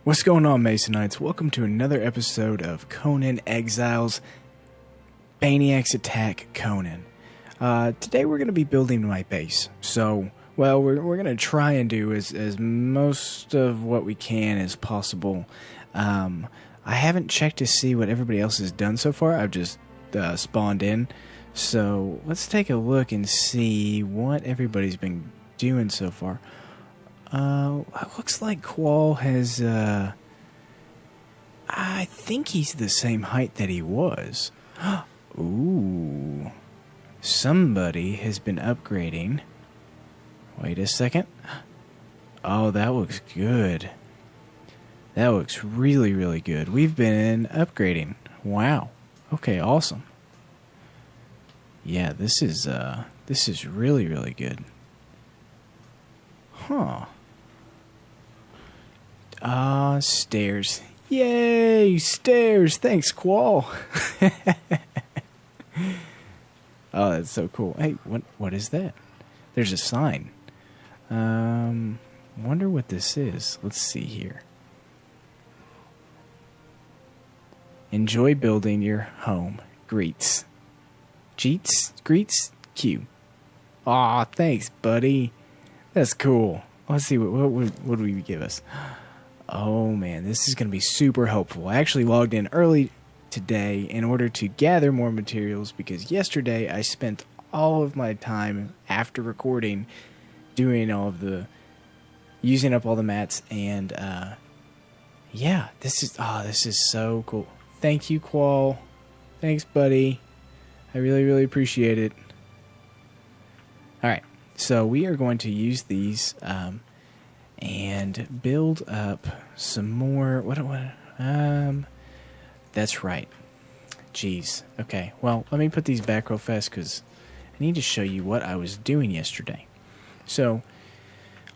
What's going on, Masonites? Welcome to another episode of Conan Exiles Baniacs Attack Conan. Today we're going to be building my base. So, well, we're going to try and do as most of what we can as possible. I haven't checked to see what everybody else has done so far. I've just spawned in. So, let's take a look and see what everybody's been doing so far. Looks like Qual has, I think he's the same height that he was. Ooh. Somebody has been upgrading. Wait a second. Oh, that looks good. That looks really, really good. We've been upgrading. Wow. Okay, awesome. Yeah, this is really, really good. Huh. Stairs. Yay, stairs. Thanks, Qual. Oh, that's so cool. Hey, what is that? There's a sign. Wonder what this is. Let's see here. Enjoy building your home. Greets. Greets? Q. Aw, thanks, buddy. That's cool. Let's see, what do we give us? Oh man, this is going to be super helpful. I actually logged in early today in order to gather more materials because yesterday I spent all of my time after recording doing using up all the mats, and yeah, this is so cool. Thank you, Qual. Thanks, buddy. I really, really appreciate it. Alright, so we are going to use these and build up some more. That's right. Jeez. Okay, well, let me put these back real fast because I need to show you what I was doing yesterday. So,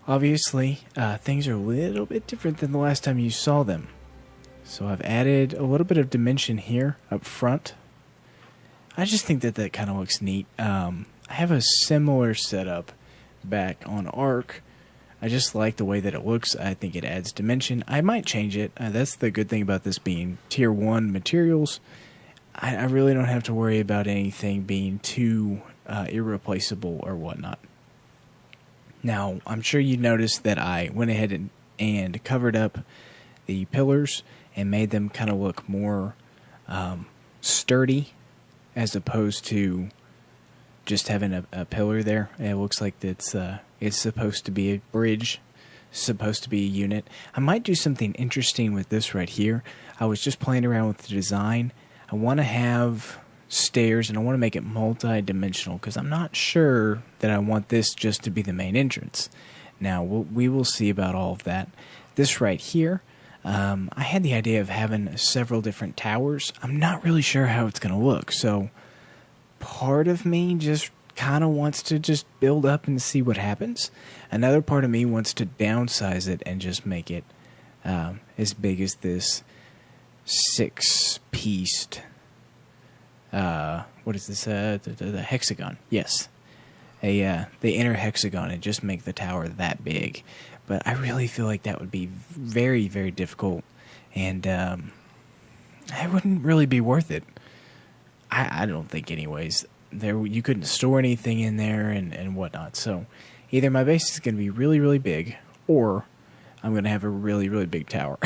obviously, things are a little bit different than the last time you saw them. So I've added a little bit of dimension here up front. I just think that kind of looks neat. I have a similar setup back on Ark. I just like the way that it looks. I think it adds dimension. I might change it. That's the good thing about this being tier 1 materials. I really don't have to worry about anything being too irreplaceable or whatnot. Now, I'm sure you noticed that I went ahead and covered up the pillars and made them kind of look more sturdy as opposed to just having a pillar there. It looks like it's supposed to be a bridge, supposed to be a unit. I might do something interesting with this right here. I was just playing around with the design. I want to have stairs and I want to make it multi-dimensional because I'm not sure that I want this just to be the main entrance. Now, we will see about all of that. This right here, I had the idea of having several different towers. I'm not really sure how it's going to look, so part of me just kind of wants to just build up and see what happens. Another part of me wants to downsize it and just make it as big as this 6-pieced what is this, the hexagon. Yes, the inner hexagon, and just make the tower that big. But I really feel like that would be very, very difficult, and it wouldn't really be worth it. I don't think anyways. You couldn't store anything in there and whatnot. So either my base is going to be really, really big, or I'm going to have a really, really big tower.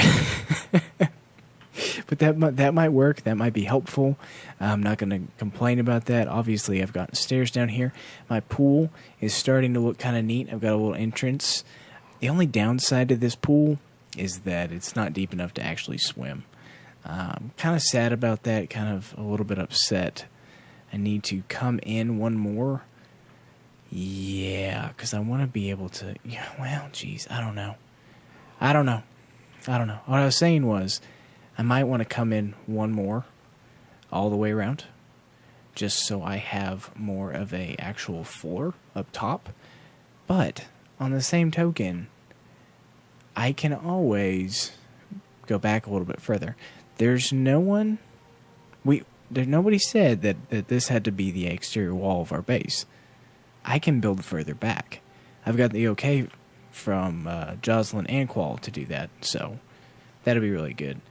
But that might work. That might be helpful. I'm not going to complain about that. Obviously, I've got stairs down here. My pool is starting to look kind of neat. I've got a little entrance. The only downside to this pool is that it's not deep enough to actually swim. I'm kind of sad about that, kind of a little bit upset. I need to come in one more. Yeah, because I want to be able to... Yeah, well, geez, I don't know. What I was saying was, I might want to come in one more all the way around, just so I have more of a actual floor up top. But, on the same token, I can always go back a little bit further. There's no one... Nobody said that this had to be the exterior wall of our base. I can build further back. I've got the okay from Jocelyn and Qual to do that, so That'll be really good.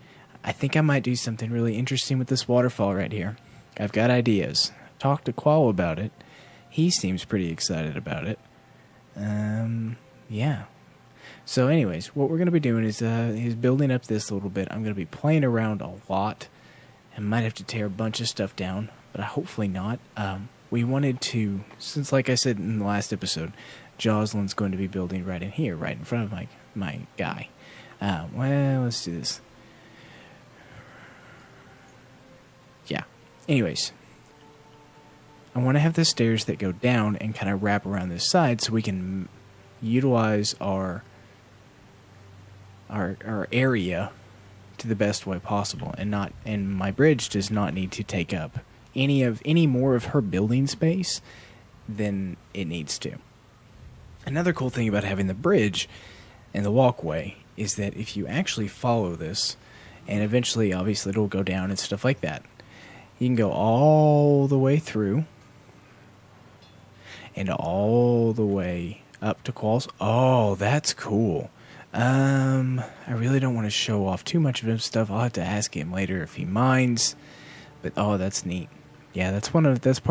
I think I might do something really interesting with this waterfall right here. I've got ideas. Talked to Qual about it. He seems pretty excited about it. Yeah. So anyways, what we're going to be doing is building up this a little bit. I'm going to be playing around a lot. I might have to tear a bunch of stuff down, but hopefully not. We wanted to, since like I said in the last episode, Jocelyn's going to be building right in here, right in front of my guy. Well, let's do this. Yeah. Anyways, I want to have the stairs that go down and kind of wrap around this side so we can utilize our area to the best way possible, and my bridge does not need to take up any more of her building space than it needs to. Another cool thing about having the bridge and the walkway is that if you actually follow this, and eventually obviously it'll go down and stuff like that, you can go all the way through and all the way up to Qual's. Oh, that's cool. I really don't want to show off too much of his stuff. I'll have to ask him later if he minds. But oh, that's neat. Yeah, that's part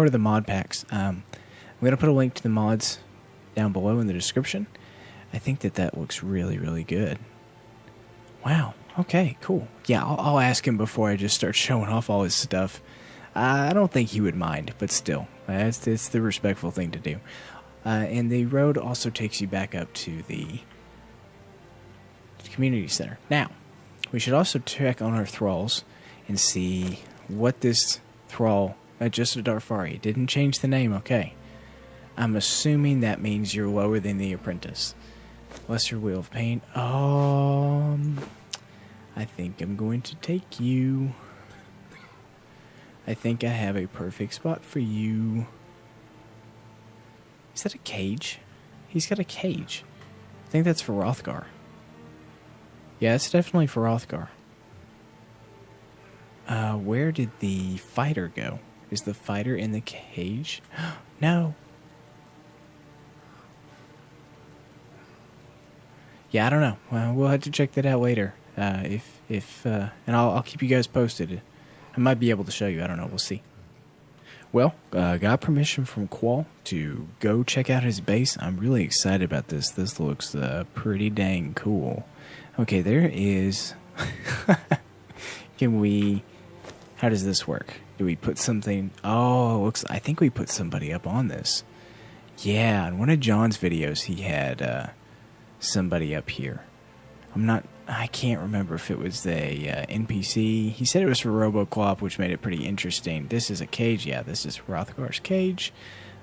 of the mod packs. I'm gonna put a link to the mods down below in the description. I think that looks really, really good. Wow. Okay, cool. Yeah, I'll ask him before I just start showing off all his stuff. I don't think he would mind, but still, it's the respectful thing to do. And the road also takes you back up to the community center. Now, we should also check on our thralls and see what this thrall, just a Darfari, it didn't change the name, okay. I'm assuming that means you're lower than the apprentice. Lesser Wheel of Pain. I think I'm going to take you. I think I have a perfect spot for you. Is that a cage? He's got a cage. I think that's for Rothgar. Yeah, it's definitely for Rothgar. Where did the fighter go? Is the fighter in the cage? No. Yeah, I don't know. Well, we'll have to check that out later. And I'll keep you guys posted. I might be able to show you. I don't know. We'll see. Well, got permission from Qual to go check out his base. I'm really excited about this. This looks pretty dang cool. Okay, there is... How does this work? Do we put something... Oh, I think we put somebody up on this. Yeah, in one of John's videos, he had somebody up here. I can't remember if it was the NPC. He said it was for RoboClop, which made it pretty interesting. This is a cage. Yeah, this is Rothgar's cage.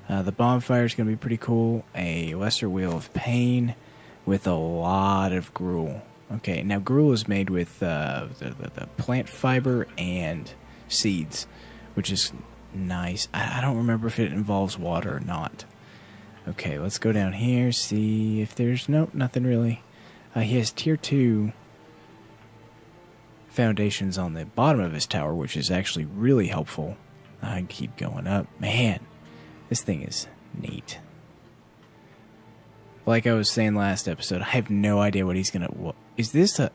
The bonfire is going to be pretty cool. A Lesser Wheel of Pain with a lot of gruel. Okay, now gruel is made with the plant fiber and seeds, which is nice. I don't remember if it involves water or not. Okay, let's go down here, see if there's... Nope, nothing really. He has tier 2 foundations on the bottom of his tower, which is actually really helpful. I can keep going up. Man, this thing is neat. Like I was saying last episode, I have no idea what he's gonna... Is this a...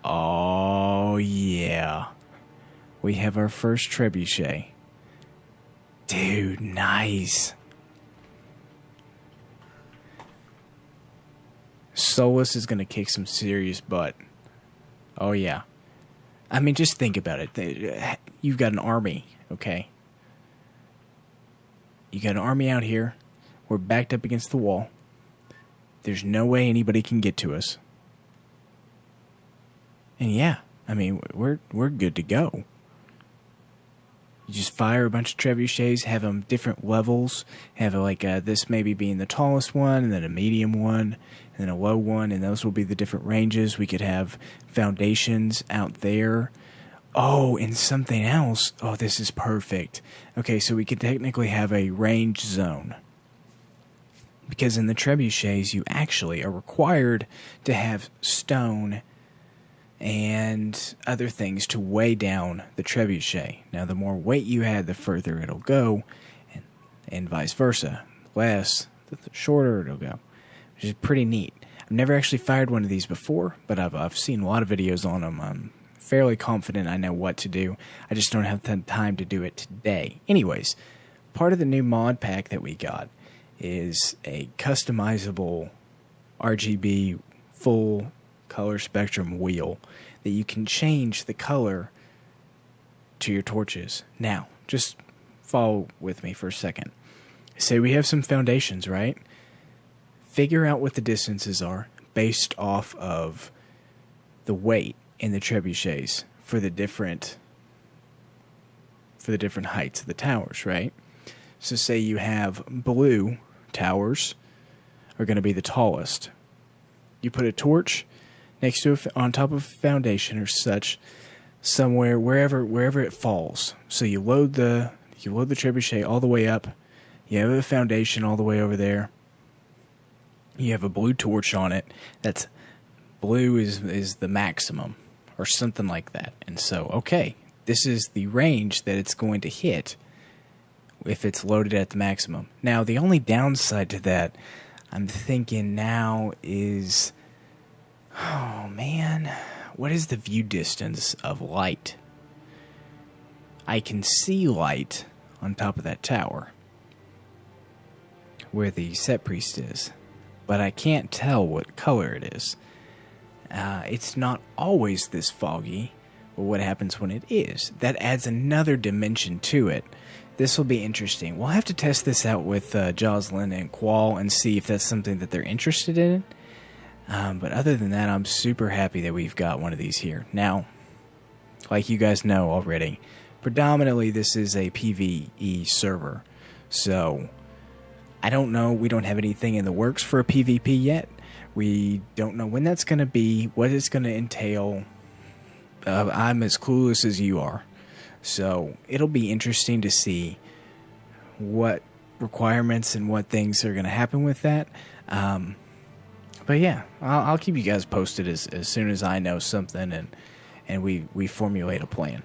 Oh, yeah. We have our first trebuchet. Dude, nice. Solus is going to kick some serious butt. Oh, yeah. I mean, just think about it. You've got an army, okay? You got an army out here. We're backed up against the wall. There's no way anybody can get to us. And yeah, I mean, we're good to go. You just fire a bunch of trebuchets, have them different levels, have this maybe being the tallest one, and then a medium one, and then a low one, and those will be the different ranges. We could have foundations out there. Oh, and something else. Oh, this is perfect. Okay, so we could technically have a range zone. Because in the trebuchets, you actually are required to have stone and other things to weigh down the trebuchet. Now, the more weight you add, the further it'll go, and vice versa. Less, the shorter it'll go, which is pretty neat. I've never actually fired one of these before, but I've seen a lot of videos on them. I'm fairly confident I know what to do. I just don't have the time to do it today. Anyways, part of the new mod pack that we got is a customizable RGB full color spectrum wheel that you can change the color to your torches. Now, just follow with me for a second. Say we have some foundations, right? Figure out what the distances are based off of the weight in the trebuchets for the different heights of the towers, right? So say you have blue towers are going to be the tallest. You put a torch next to on top of a foundation or such, somewhere wherever it falls. So you load the trebuchet all the way up. You have a foundation all the way over there. You have a blue torch on it. That's blue is the maximum or something like that. And so, okay, this is the range that it's going to hit if it's loaded at the maximum. Now, the only downside to that, I'm thinking now is, oh man, what is the view distance of light? I can see light on top of that tower where the set priest is, but I can't tell what color it is. It's not always this foggy, but what happens when it is? That adds another dimension to it. This will be interesting. We'll have to test this out with Jocelyn and Qual and see if that's something that they're interested in. But other than that, I'm super happy that we've got one of these here. Now, like you guys know already, predominantly this is a PvE server. So, I don't know. We don't have anything in the works for a PvP yet. We don't know when that's going to be, what it's going to entail. I'm as clueless as you are. So, it'll be interesting to see what requirements and what things are going to happen with that. But yeah, I'll keep you guys posted as soon as I know something and we formulate a plan.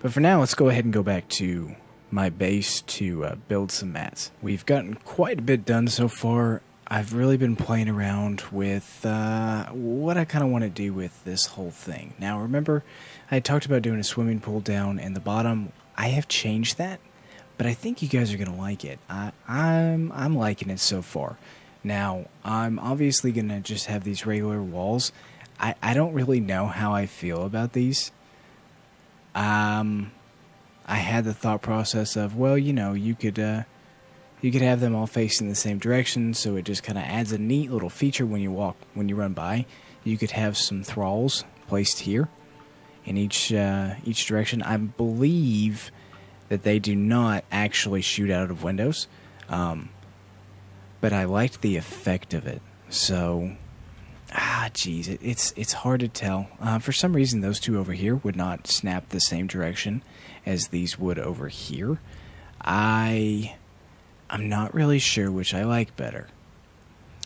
But for now, let's go ahead and go back to my base to build some mats. We've gotten quite a bit done so far. I've really been playing around with what I kind of want to do with this whole thing. Now, remember, I talked about doing a swimming pool down in the bottom. I have changed that, but I think you guys are going to like it. I'm liking it so far. Now, I'm obviously going to just have these regular walls. I don't really know how I feel about these. I had the thought process of, well, you know, you could have them all facing the same direction, so it just kind of adds a neat little feature when you run by. You could have some thralls placed here in each direction. I believe that they do not actually shoot out of windows, but I liked the effect of it. So, geez, it's hard to tell. For some reason, those two over here would not snap the same direction as these would over here. I'm not really sure which I like better.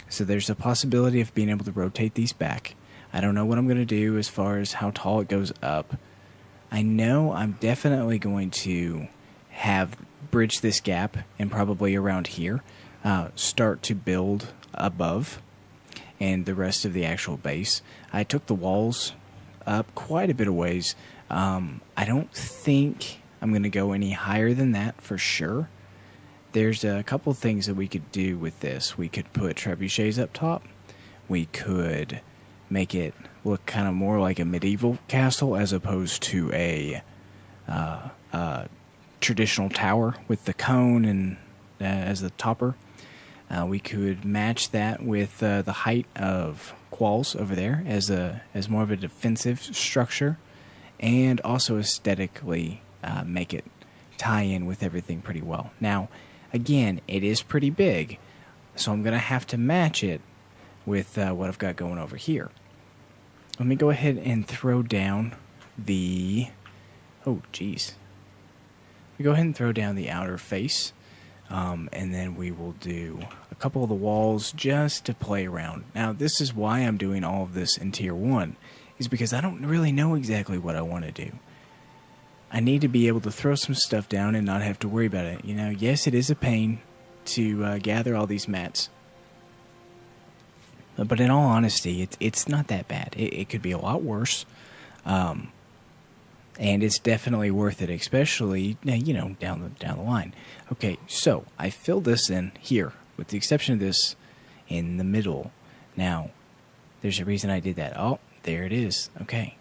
So there's a possibility of being able to rotate these back. I don't know what I'm going to do as far as how tall it goes up. I know I'm definitely going to bridge this gap and probably around here start to build above and the rest of the actual base. I took the walls up quite a bit of ways. I don't think I'm going to go any higher than that for sure. There's a couple things that we could do with this. We could put trebuchets up top. We could make it look kind of more like a medieval castle as opposed to a traditional tower with the cone and as the topper. We could match that with the height of Qualls over there as more of a defensive structure, and also aesthetically make it tie in with everything pretty well. Now, again, it is pretty big, so I'm going to have to match it with what I've got going over here. Let me go ahead and throw down the... Oh, geez. We go ahead and throw down the outer face, and then we will do a couple of the walls just to play around. Now, this is why I'm doing all of this in Tier 1, is because I don't really know exactly what I want to do. I need to be able to throw some stuff down and not have to worry about it. You know, yes, it is a pain to gather all these mats. But in all honesty, it's not that bad. It could be a lot worse. And it's definitely worth it, especially, you know, down the line. Okay, so I filled this in here, with the exception of this in the middle. Now, there's a reason I did that. Oh, there it is. Okay.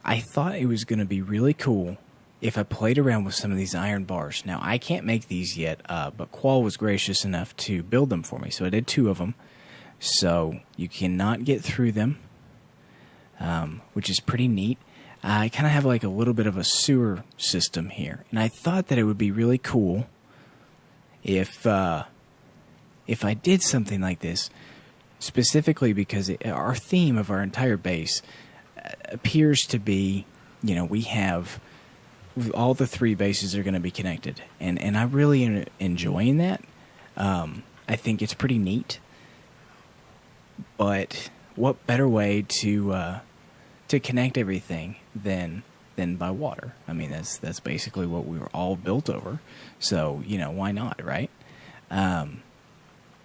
I thought it was going to be really cool if I played around with some of these iron bars. Now, I can't make these yet, but Qual was gracious enough to build them for me. So I did 2 of them. So you cannot get through them, which is pretty neat. I kind of have like a little bit of a sewer system here. And I thought that it would be really cool if I did something like this, specifically because our theme of our entire base appears to be, you know, we have all the 3 bases are going to be connected, and I really am enjoying that. I think it's pretty neat, but what better way to connect everything than by water? I mean, that's basically what we were all built over, so, you know, why not, right?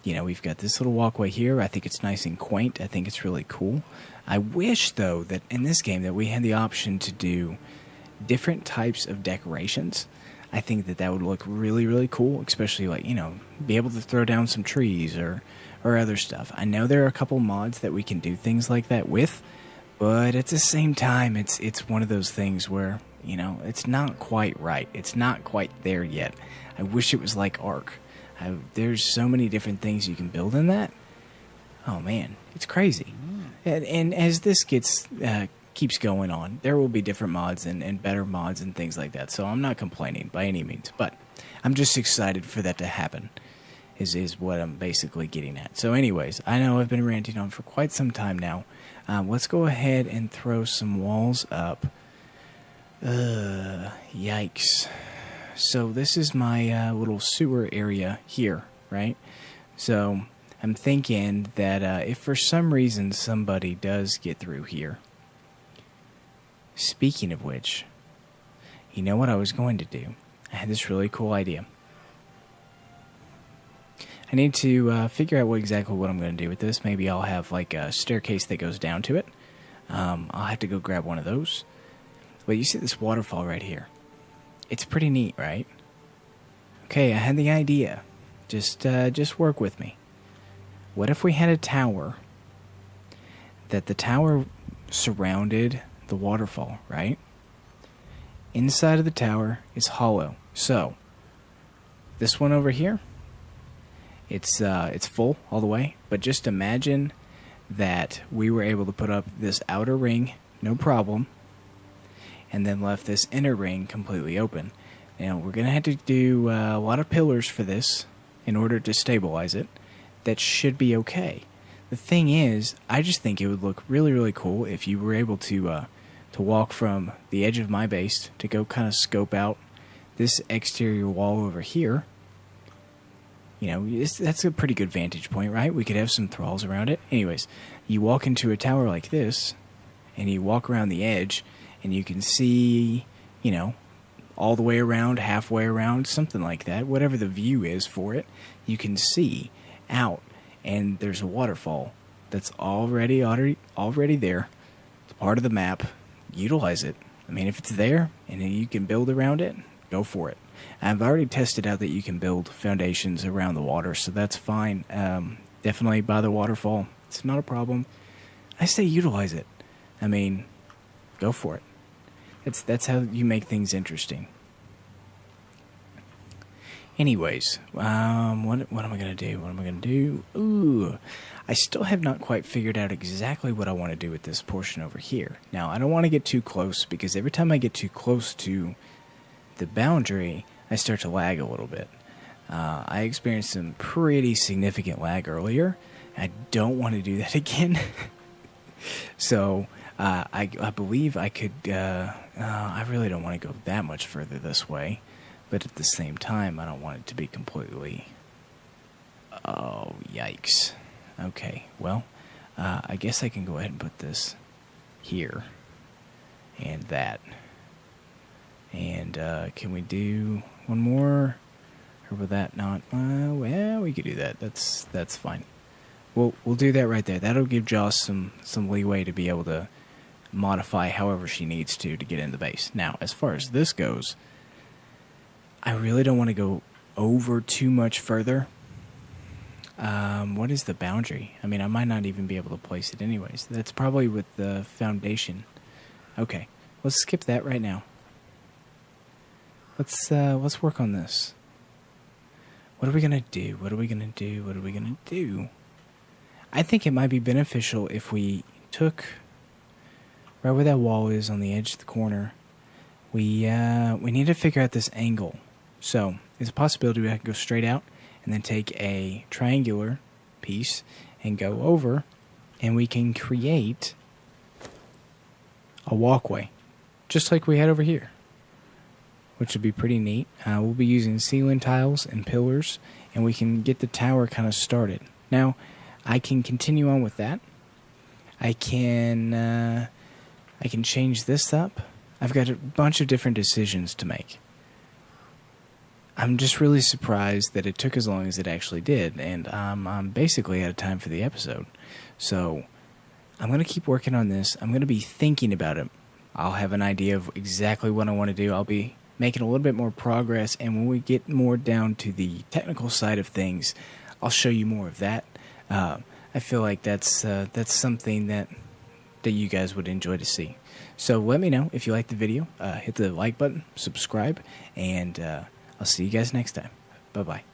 You know, we've got this little walkway here. I think it's nice and quaint. I think it's really cool. I wish, though, that in this game that we had the option to do different types of decorations. I think that would look really, really cool, especially, like, you know, be able to throw down some trees or other stuff. I know there are a couple mods that we can do things like that with, but at the same time, it's one of those things where, you know, it's not quite right. It's not quite there yet. I wish it was like Ark. There's so many different things you can build in that. Oh man, it's crazy. And as this keeps going on, there will be different mods and better mods and things like that. So I'm not complaining by any means, but I'm just excited for that to happen. Is what I'm basically getting at. So anyways, I know I've been ranting on for quite some time now. Let's go ahead and throw some walls up. Yikes. So this is my little sewer area here, right? So I'm thinking that if for some reason somebody does get through here, speaking of which, you know what I was going to do? I had this really cool idea. I need to figure out exactly what I'm going to do with this. Maybe I'll have like a staircase that goes down to it. I'll have to go grab one of those. But you see this waterfall right here. It's pretty neat, right? Okay, I had the idea. Just work with me. What if we had a tower that the tower surrounded the waterfall, right? Inside of the tower is hollow. So, this one over here, it's full all the way, but just imagine that we were able to put up this outer ring, no problem, and then left this inner ring completely open. Now, we're going to have to do a lot of pillars for this in order to stabilize it. That should be okay. The thing is, I just think it would look really, really cool if you were able to walk from the edge of my base to go kind of scope out this exterior wall over here. You know, that's a pretty good vantage point, right? We could have some thralls around it. Anyways, you walk into a tower like this, and you walk around the edge, and you can see, you know, all the way around, halfway around, something like that. Whatever the view is for it, you can see out, and there's a waterfall that's already there. It's part of the map. Utilize it. I mean, if it's there and you can build around it, go for it. I've already tested out that you can build foundations around the water, so that's fine. Definitely by the waterfall. It's not a problem. I say utilize it. I mean, go for it. That's how you make things interesting. Anyways, what am I going to do? What am I going to do? Ooh, I still have not quite figured out exactly what I want to do with this portion over here. Now, I don't want to get too close, because every time I get too close to the boundary, I start to lag a little bit. I experienced some pretty significant lag earlier. I don't want to do that again. So, I believe I could, I really don't want to go that much further this way, but at the same time, I don't want it to be completely, oh, yikes. Okay, well, I guess I can go ahead and put this here, and that, and, can we do one more, or would that not, well, we could do that, that's fine. we'll do that right there. That'll give Joss some leeway to be able to modify however she needs to get in the base. Now, as far as this goes, I really don't want to go over too much further. What is the boundary? I mean, I might not even be able to place it anyways. That's probably with the foundation. Okay, let's skip that right now. Let's work on this. What are we gonna do? What are we gonna do? What are we gonna do? I think it might be beneficial if we took right where that wall is on the edge of the corner. We need to figure out this angle. So there's a possibility we can go straight out and then take a triangular piece and go over, and we can create a walkway, just like we had over here, which would be pretty neat. We'll be using ceiling tiles and pillars, and we can get the tower kind of started. Now, I can continue on with that. I can change this up. I've got a bunch of different decisions to make. I'm just really surprised that it took as long as it actually did, and I'm basically out of time for the episode. So I'm going to keep working on this. I'm going to be thinking about it. I'll have an idea of exactly what I want to do. I'll be making a little bit more progress, and when we get more down to the technical side of things, I'll show you more of that. I feel like that's something that you guys would enjoy to see. So let me know if you like the video. Hit the like button, subscribe, and I'll see you guys next time. Bye-bye.